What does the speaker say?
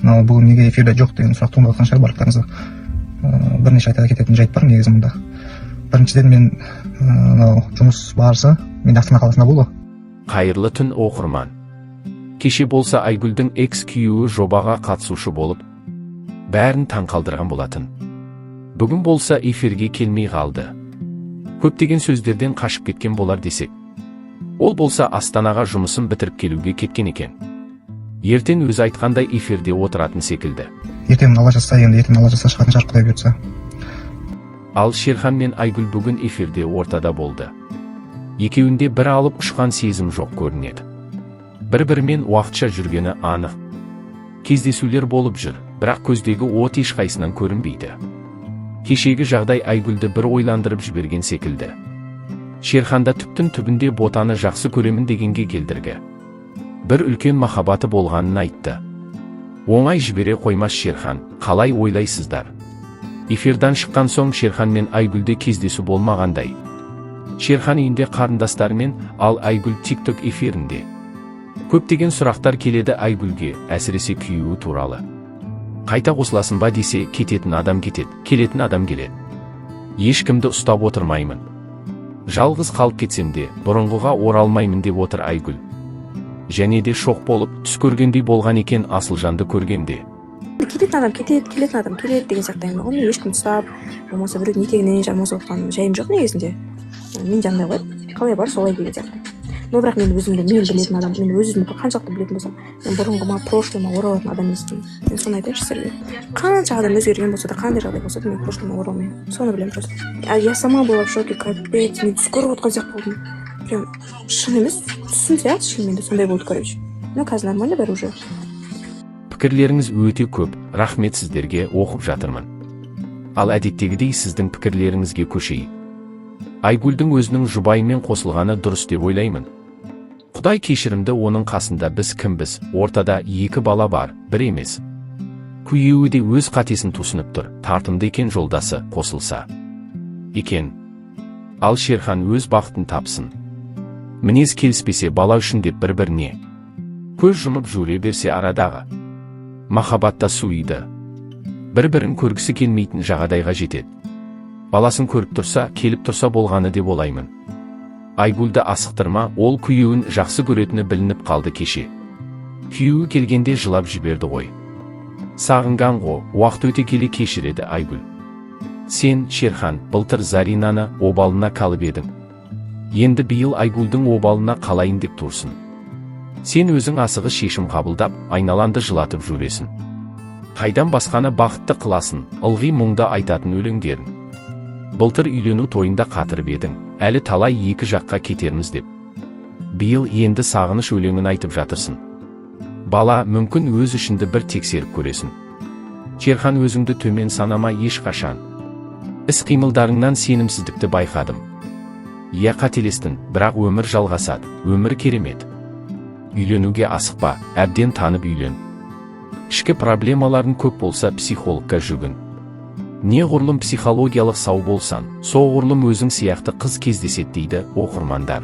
ал бүгін неге эфирде жоқ деген сұрақ туындап жатқан шығар барлықтарыңызға. Бірнеше айта кететін жайт бар негізі мұнда. Біріншіден мен мынау жұмыс барысы мен Астана қаласында болды. Қайырлы түн оқырман. Кеше болса Айгүлдің экс-күйеуі жобаға қатысушы болып, бәрін таң қалдырған болатын. Бүгін болса эфирге келмей қалды. Көптеген сөздерден қашып кеткен болар десек. Ол болса Астанаға жұмысын бітіріп келуге кеткен екен. Ертең өзі айтқандай эфирде отыратын секілді. Ертең алла жазса, шығатын шығар Құдай бұйыртса. Ал Шерхан мен Айгүл бүгін эфирде ортада болды. Екеуінде бір алып ұшқан сезім жоқ көрінеді. Бір-бірімен уақытша жүргені анық. Кездесулер болып жүр, бірақ көздегі от ешқайсынан көрінбейді. Кешегі жағдай Айгүлді бір ойландырып жіберген секілді. Шерханда түптің түбінде Ботаны жақсы көремін дегенге келдіргі. Бір үлкен махаббаты болғанын айтты. Оңай жібере қоймас Шерхан, қалай ойлайсыздар? Эфирдан шыққан соң Шерхан мен Айгүлде кездесу болмағандай. Шерхан үйінде қарындастарымен, ал Айгүл TikTok эфирінде. Көптеген сұрақтар келеді Айгүлге, әсіресе күйеуі туралы. Қайта қосыласын ба десе, кететін адам кетеді, келетін адам келеді. Ешкімді ұстап отырмаймын. Жалғыз қалып кетсем де, бұрынғыға оралмаймын деп отыр Айгүл. Және де шоқ болып, түс көргендей болған екен Асылжанды көргенде. Келетін адам келеді деген сияқты. Оны ешкім ұстап, болмаса біреудің етегінен жармасып отқан жайым жоқ негізінде. Мен жанымдай қойып, қалай бар солай деген сияқты. Но бірақ мен өзімді білетін адам, мен өзімді қаншалықты білетін болсам, мен бұрынғыма, прошлыма оралатын адам емеспін. Мен соны айтайыншы сіздерге. Қанша адам өзгерген болса да, қандай жағдай болса да, мен прошлыма оралмаймын. Соны білемін просто. Я сама была в шоке, капец, мен түс көріп отқан сияқты болдым. Прям шын емес, түсін сияқты шынымен де сондай болды, короче. Но қазір нормально бәрі уже. Пікірлеріңіз өте көп, рахмет сіздерге, оқып жатырмын. Ал әдеттегідей сіздің пікірлеріңізге көшейік. Айгүлдің өзінің жұбайымен қосылғаны дұрыс деп ойлаймын. Құдай кешірімді, оның қасында біз кімбіз, ортада екі бала бар, бір емес. Күйеуі де өз қатесін түсініп тұр, тартымды екен жолдасы қосылса. Екен. Ал Шерхан өз бақытын тапсын. Мінез келіспесе бала үшін деп бір-біріне көз жұмып жүре берсе арадағы махаббатта суиды. Бір-бірін көргісі келмейтін жағдайға жетеді. Баласын көріп тұрса, келіп тұрса болғаны деп олаймын. Айгүлді асықтырма, ол күйеуін жақсы көретіні білініп қалды кеше. Күйеуі келгенде жылап жіберді ғой. Сағынған ғой, уақыт өте келе кешіреді Айгүл. Сен, Шерхан, былтыр Заринаны обалына қалып едің. Енді биыл Айгүлдің обалына қалайын деп тұрсын. Сен өзің асығы шешім қабылдап, айналанды жылатып жүресің. Қайдан басқаны бақытты қыласын, ылғи мұңда айтатын өлеңдерін. Былтыр үйлену тойында қатырып едің, әлі талай екі жаққа кетерміз деп. Биыл енді сағыныш өлеңін айтып жатырсың. Бала, мүмкін өз ішінді бір тексеріп көресің. Шерхан, өзіңді төмен санама ешқашан. Іс-қимылдарыңнан сенімсіздікті байқадым. Я қателестің, бірақ өмір жалғасады, өмір керемет. Үйленуге асықпа, әбден танып үйлен. Ішкі проблемаларын көп болса психологқа жүгін. Неғұрлым психологиялық сау болсан, соғұрлым өзің сияқты қыз кездеседі дейді оқырмандар.